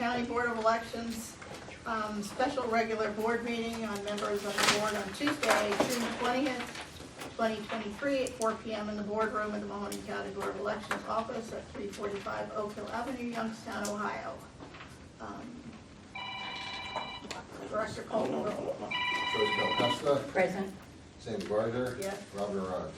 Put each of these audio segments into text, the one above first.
County Board of Elections, special regular board meeting on members of the board on Tuesday, June 20th, 2023 at 4 p.m. in the boardroom of the Mahoning County Board of Elections office at 345 Oak Hill Avenue, Youngstown, Ohio. Director Colton. Joyce Belcosta. Present. Sandy Barger. Yes. Robin Arad.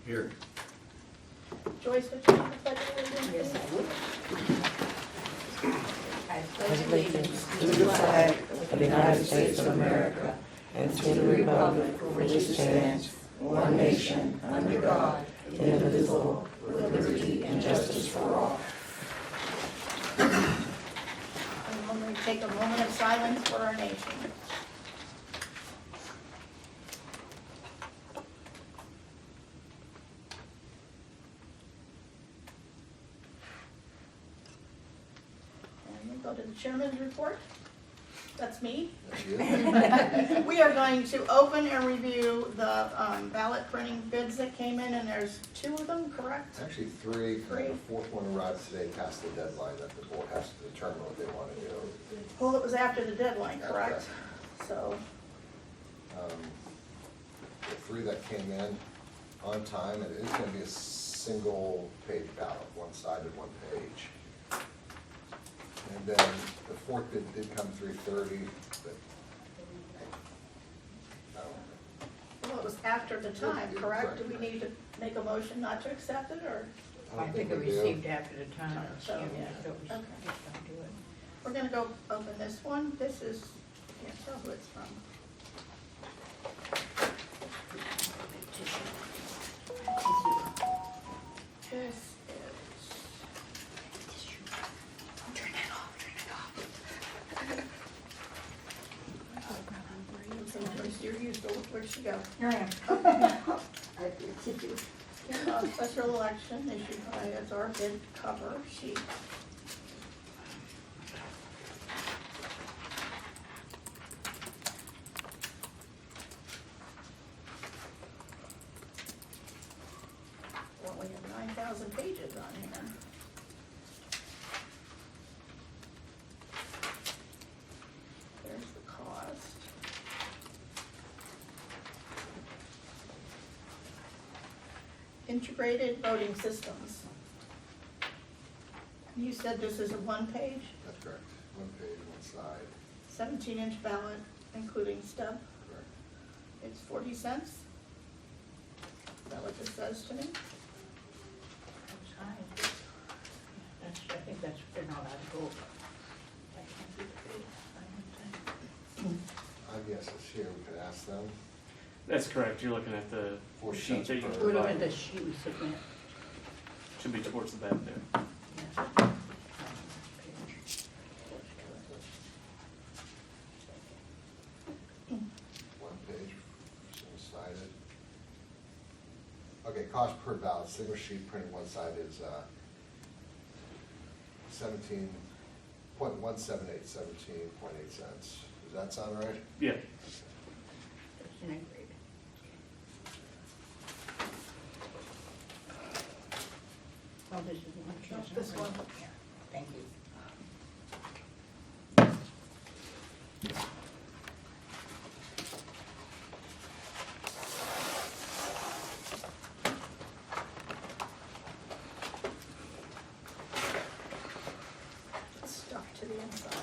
Here. Joyce, would you like to pledge allegiance? Yes, please? I pledge allegiance to the flag of the United States of America and to the republic for which it stands, one nation, under God, indivisible, with liberty and justice for all. I'm going to take a moment of silence for our nation. And we go to the chairman's report. That's me. That's you. We are going to open and review the ballot printing bids that came in, and there's 2 of them, correct? Actually, three. Three. The fourth one arrives today past the deadline that the board has to determine what they want to do. Well, it was after the deadline, Yeah, correct? So, The 3 that came in on time, and it is going to be a single page ballot, one-sided, one page. And then the fourth bid did come 3:30, but well, it was after the time, Yeah, correct? Do right. we need to make a motion not to accept it, or? I think it we do. received after the time. So, Yeah, so we okay. don't do it. We're gonna go open this one. This is, can't tell who it's from. This is. Turn it off, turn it off. You're used to, where'd she go? Here I am. Special election issued by, as our bid cover sheet. Well, we have 9,000 pages on here. There's the cost. Integrated voting systems. You said this is a 1-page, that's correct. One page, one side, 17-inch ballot, including stub. correct. It's 40 cents. Is that what this says to me? That's high. That's, I think that's, they're not out of gold. That can't be the bid, I don't think. I guess it's here, we could ask them. That's correct, you're looking at the 40 sheet that you cents per- We're looking at provided. the sheet we submit. Should be towards the back there. Yeah. One page, single-sided. Okay, cost per ballot, single sheet printing one side is 17.178, 17.8 cents. Does that sound right? Yeah, It's integrated. Oh, this is one. No, this one. Yeah, thank you. It's stuck to the inside.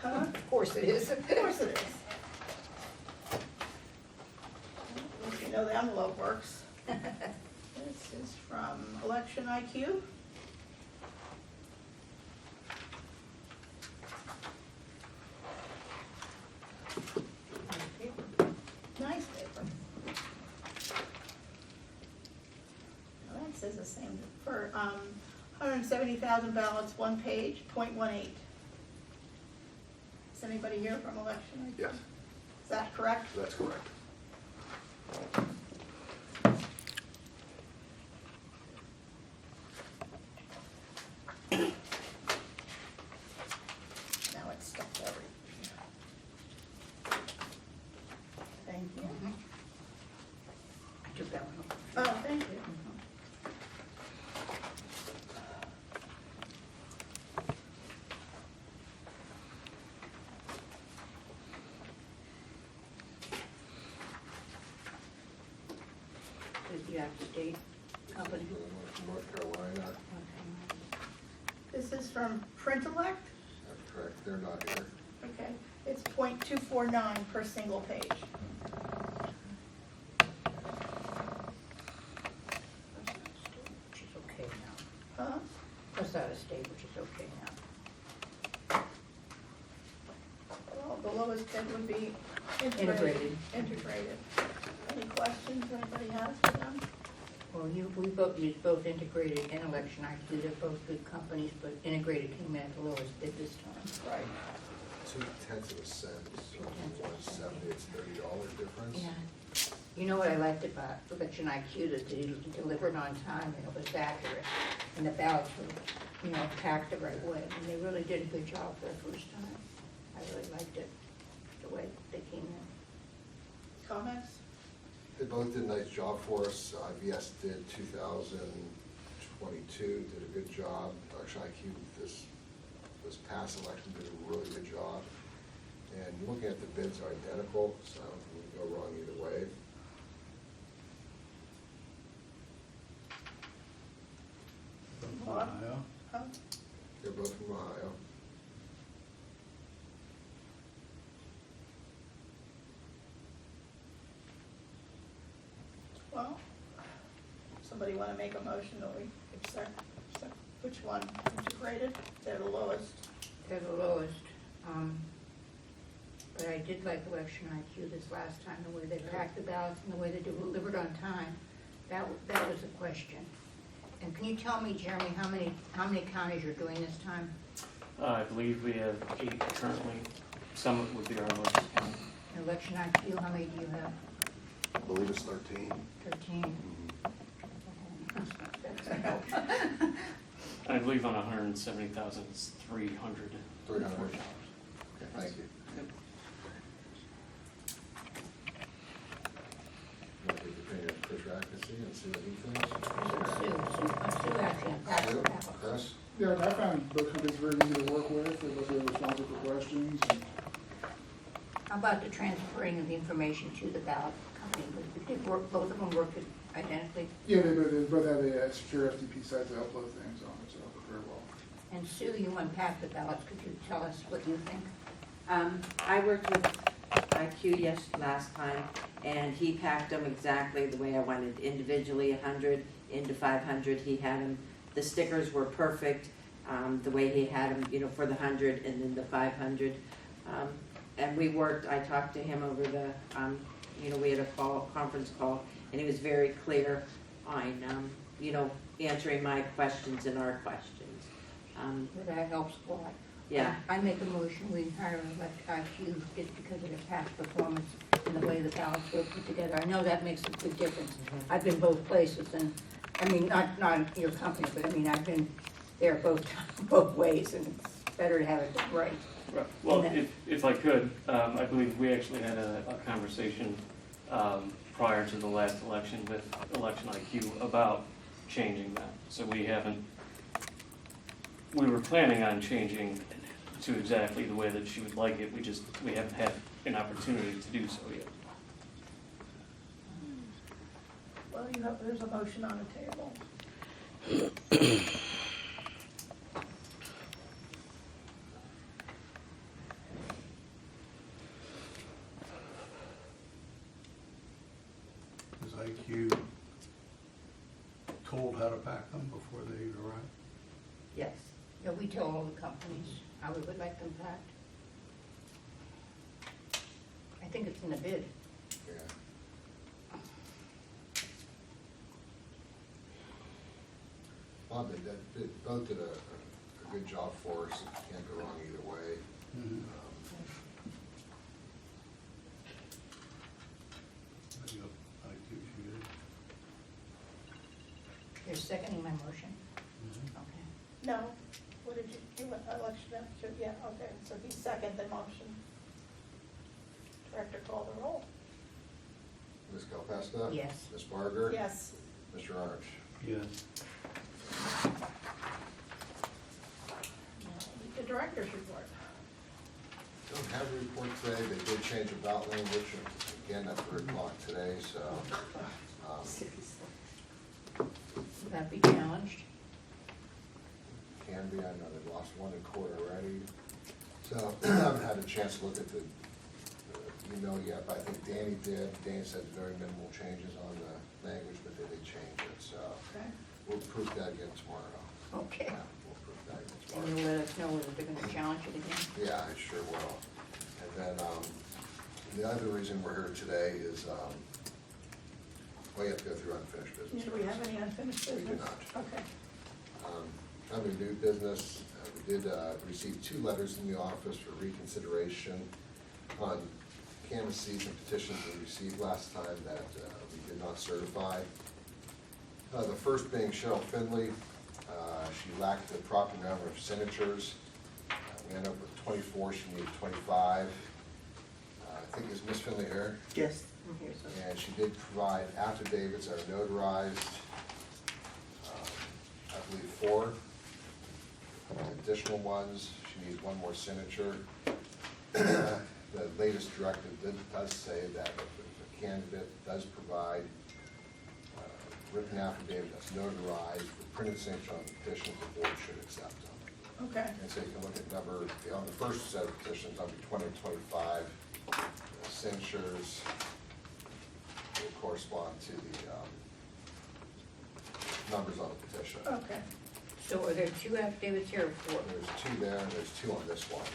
Huh? Of course it is. Of course it is. You know the envelope works. This is from Election IQ. Nice paper. Well, that says the same for 170,000 ballots, 1 page, 0.18. Is anybody here from Election IQ? Yes, Is that correct? that's correct. Now it's stuck everywhere. Thank you. I took that one. Oh, thank you. Yeah, state company. From North Carolina, This is from Printellect. that's correct, they're not here. Okay, it's .249 per single page. Which is okay now. Huh? That's out of state, which is okay now. Well, the lowest bid would be Integrated. Integrated. Any questions anybody has for them? Well, we both use both Integrated and Election IQ. They're both good companies, but Integrated came in at the lowest bid this time. Right. 0.2 cents, so 170, it's $30 difference. Yeah. You know what I liked about Election IQ, that they delivered on time and it was accurate. And the ballots were, packed the right way. And they really did a good job for the first time. I really liked it, the way they came in. Comments? They both did a nice job for us. IVS did 2022, did a good job. Election IQ this past election did a really good job. And looking at the bids are identical, so I don't think we can go wrong either way. Ohio. Huh? They're both from Ohio. Well, somebody want to make a motion that we accept, which one? Integrated? They're the lowest. They're the lowest. But I did like Election IQ this last time, the way they packed the ballots and the way they delivered on time. That was a question. And can you tell me, Jeremy, how many counties you're doing this time? I believe we have 8 currently. Summit would be our largest county. Election IQ, how many do you have? I believe it's 13. 13. I believe on 170,000, it's 300. 300. Okay, thank you. Want to take the opinion of Chris Rackesy and see what he thinks? Sue actually passed Sue? the ballot. Chris? Yeah, I found both companies very easy to work with, they both very responsive for questions. How about the transferring of the information to the ballot company? Both of them worked identically? Yeah, they both have a secure FTP site to upload things on, so it worked very well. And Sue, you unpacked the ballots. Could you tell us what you think? I worked with IQ last time, and he packed them exactly the way I wanted, individually 100 into 500. He had them, the stickers were perfect, the way he had them, for the 100 and then the 500. And we worked, I talked to him over the, we had a conference call, and he was very clear on, answering my questions and our questions. That helps a lot. Yeah. I make a motion, we hire Elect IQ just because of their past performance and the way the ballots were put together. I know that makes a big difference. I've been both places, and, not your company, but I've been there both ways, and it's better to have it done right. Right. Well, if I could, I believe we actually had a conversation prior to the last election with Election IQ about changing that. So we were planning on changing to exactly the way that she would like it. We haven't had an opportunity to do so yet. Well, there's a motion on the table. Is IQ told how to pack them before they arrive? Yes. Yeah, we tell all the companies how we would like them packed. I think it's in the bid. Yeah. Bob, they both did a good job for us. Can't go wrong either way. I think IQ should do. You're seconding my motion? Mhm. Okay. No, what did you election after? Yeah, okay, so he seconded the motion. Director, call the roll. Ms. Calpesta? Yes. Ms. Barger? Yes. Mr. Arch? Yes. The director's report. Don't have a report today. They did change the ballot language, again, at 3 o'clock today, so. Will that be challenged? Can be, I know they've lost one in court already. So I haven't had a chance to look at the email yet, but I think Danny did. Danny said very minimal changes on the language, but they did change it, so Okay. we'll prove that again tomorrow. Okay. Yeah, we'll prove that again And tomorrow. you'll let us know whether they're gonna challenge it again? Yeah, I sure will. And then, the other reason we're here today is, well, you have to go through unfinished business. Do we have any unfinished We do business? not. Okay. Under new business, we did receive 2 letters in the office for reconsideration on candidacies and petitions we received last time that we did not certify. The first being Cheryl Finley. She lacked the proper number of signatures. We ended up with 24, she needed 25. I think, is Ms. Finley here? Yes. Here's a- And she did provide affidavits that are notarized, I believe 4 additional ones. She needs 1 more signature. The latest directive does say that if a candidate does provide written affidavit that's notarized with printed signature on the petition, the board should accept them. Okay. And so you can look at on the first set of petitions, number 2025, the signatures will correspond to the numbers on the petition. Okay. So are there 2 affidavits here or 4? There's 2 there, and there's 2 on this one,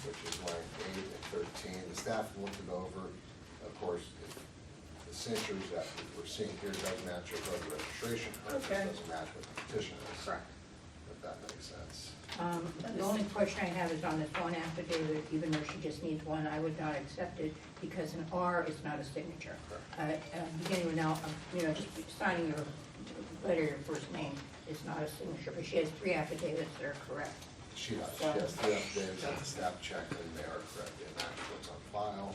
which is ranked 8 and 13. The staff looked it over. Of course, if the signatures that we're seeing here does match your voter registration card, Okay. it doesn't match what the petition is. Correct. If that makes sense. The only question I have is on this one affidavit, even though she just needs 1, I would not accept it because an R is not a signature. Beginning with now, just signing your letter, your first name is not a signature, but she has 3 affidavits that are correct. She does. She has 3 affidavits that the staff checked, and they are correct. They match what's on file.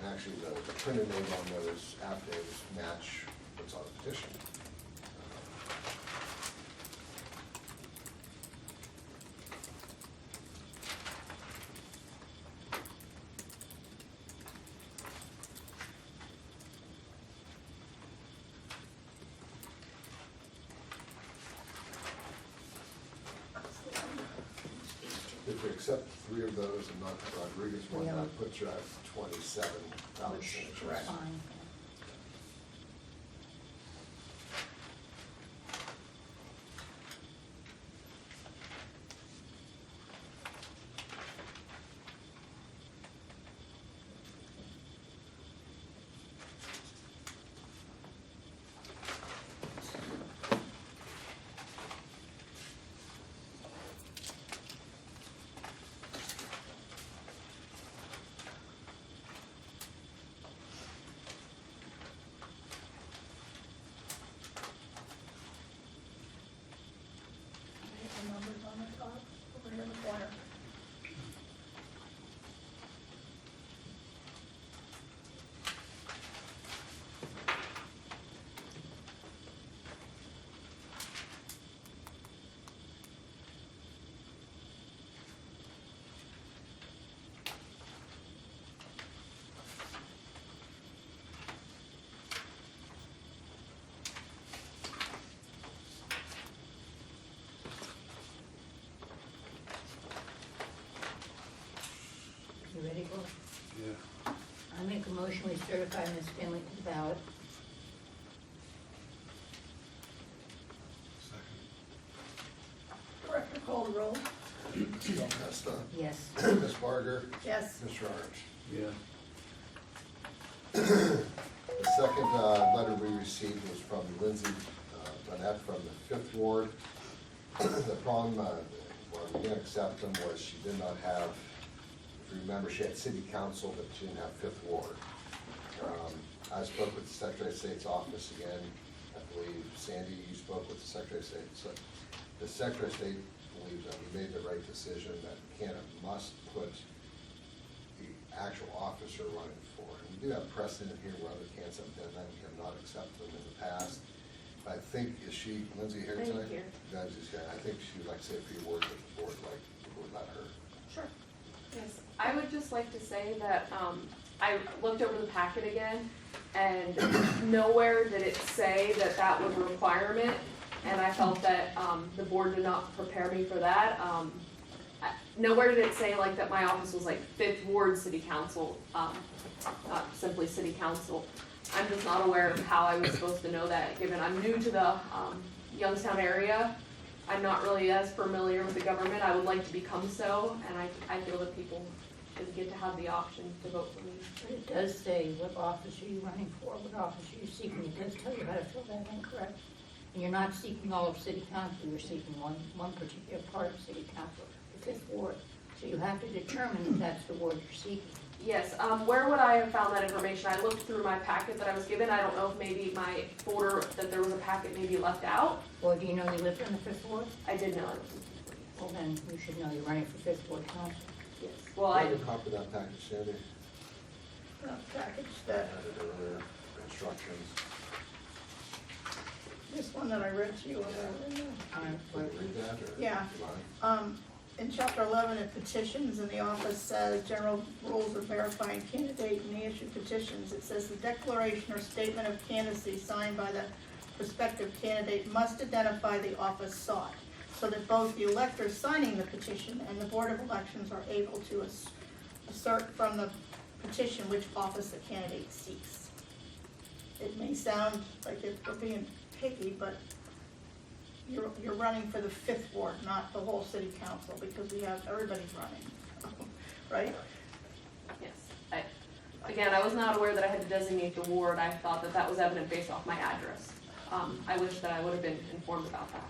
And actually, the printed name on those affidavits match what's on the petition. If we accept 3 of those and not the Rodriguez one, Yeah. that puts you at 27 valid Which is signatures. fine. The numbers on the top, over here in the corner. You ready, Bill? Yeah. I make a motion, we certify Ms. Finley to the ballot. Second. Director call the roll. Ms. Del Testa. Yes. Ms. Barger. Yes. Ms. Rogers. Yeah. The second letter we received was from Lindsay Burnett from the 5th Ward. The problem, why we didn't accept them was she did not have, if you remember, she had city council, but she didn't have 5th Ward. I spoke with the Secretary of State's office again. I believe, Sandy, you spoke with the Secretary of State. So the Secretary of State believes that we made the right decision, that the candidate must put the actual officer running for it. We do have precedent here where other candidates have done that. We have not accepted them in the past. I think, is she, Lindsay, here Lindsay tonight? here. Lindsay's here. I think she would like to say a few words with the board, like, would let her. Sure. Yes, I would just like to say that I looked over the packet again, and nowhere did it say that that was a requirement, and I felt that, the board did not prepare me for that. Nowhere did it say like that my office was like 5th Ward City Council, not simply City Council. I'm just not aware of how I was supposed to know that, given I'm new to the, Youngstown area. I'm not really as familiar with the government. I would like to become so, and I feel that people should get to have the option to vote for me. But it does say what office are you running for, what office are you seeking, it does tell you how to fill that in, correct? And you're not seeking all of city council, you're seeking one particular part of city council, the 5th ward. So you have to determine if that's the ward you're seeking. Yes, where would I have found that information? I looked through my packet that I was given. I don't know if maybe my folder, that there was a packet maybe left out. Or do you know you live in the 5th ward? I did know it. Well, then you should know you're running for 5th ward council. Yes. Well, I have a copy of that package, Sandy. Package that, Added earlier, instructions. this one that I read to you about. Did you read that, or? Yeah. Mine? In chapter 11, it petitions, and the office says, general rules of verifying candidate and the issue petitions. It says the declaration or statement of candidacy signed by the prospective candidate must identify the office sought, so that both the electors signing the petition and the Board of Elections are able to assert from the petition which office the candidate seeks. It may sound like we're being picky, but you're running for the 5th ward, not the whole city council, because we have, everybody's running, right? yes. Again, I was not aware that I had to designate the ward. I thought that that was evident based off my address. I wish that I would have been informed about that.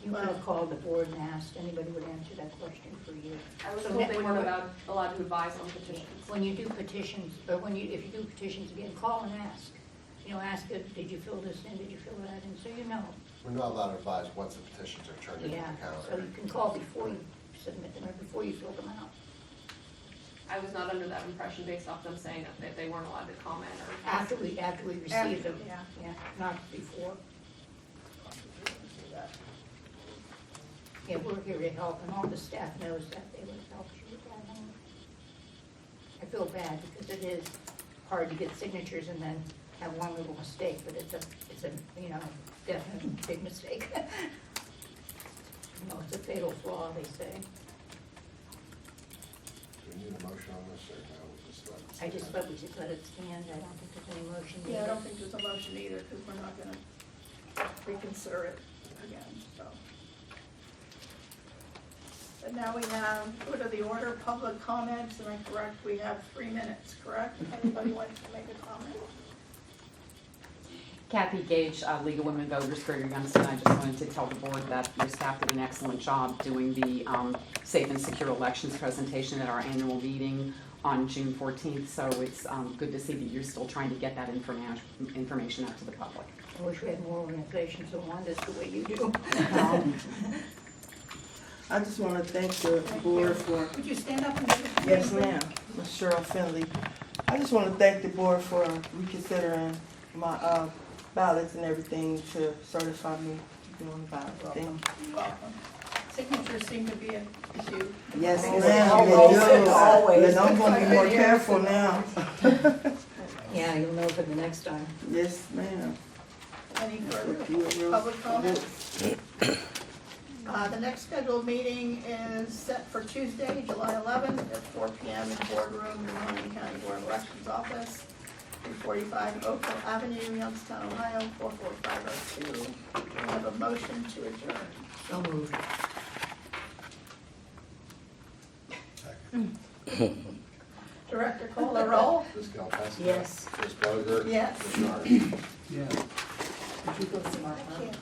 You could have called the board and asked, anybody would answer that question for you. I was So told ne- they when weren't you- allowed to advise on petitions. When you do petitions, or if you do petitions again, call and ask. You know, ask it, did you fill this in, did you fill that in, so you know. We're not allowed to advise once the petitions are turned into Yeah, the so calendar. you can call before you submit them, or before you fill them out. I was not under that impression based off them saying that they weren't allowed to comment or. After we receive them, Yeah. yeah, not before. Yeah, we're here to help, and all the staff knows that they would help you with that. I feel bad because it is hard to get signatures and then have one little mistake, but it's a, you know, definite big mistake. You know, it's a fatal flaw, they say. Do we need a motion on this, or no, we'll just let it I just stand? thought we should let it stand, I don't think there's any motion Yeah, I needed. don't think there's a motion either, because we're not gonna reconsider it again, so. And now we have, go to the order, public comments, and I'm correct, we have 3 minutes, correct? Anybody wants to make a comment? Kathy Gage, League of Women Voters, Greater Youngstown. I just wanted to tell the board that your staff did an excellent job doing the Safe and Secure Elections presentation at our annual meeting on June 14th. So it's good to see that you're still trying to get that information out to the public. I wish we had more organizations that wanted us the way you do. I just want to thank the board for, Would you stand up and give us? yes ma'am, Ms. Cheryl Finley. I just want to thank the board for reconsidering my ballots and everything to certify me to be on the ballot. Thank you. You're welcome. Signatures seem to be an issue. Yes Always. ma'am, Always. and I'm going to be more careful now. Yeah, you'll know for the next time. Yes ma'am. Any further You were real public comments? The next scheduled meeting is set for Tuesday, July 11th at 4 p.m. in boardroom in the Mahoning County Board of Elections Office, 345 Oakville Avenue, Youngstown, Ohio, 44502. I have a motion to adjourn. So moved. Director, call the roll. Ms. Gelfand? Yes. Ms. Bogert? Yes. Ms. Nardi? Yeah. Did you go tomorrow? I can't.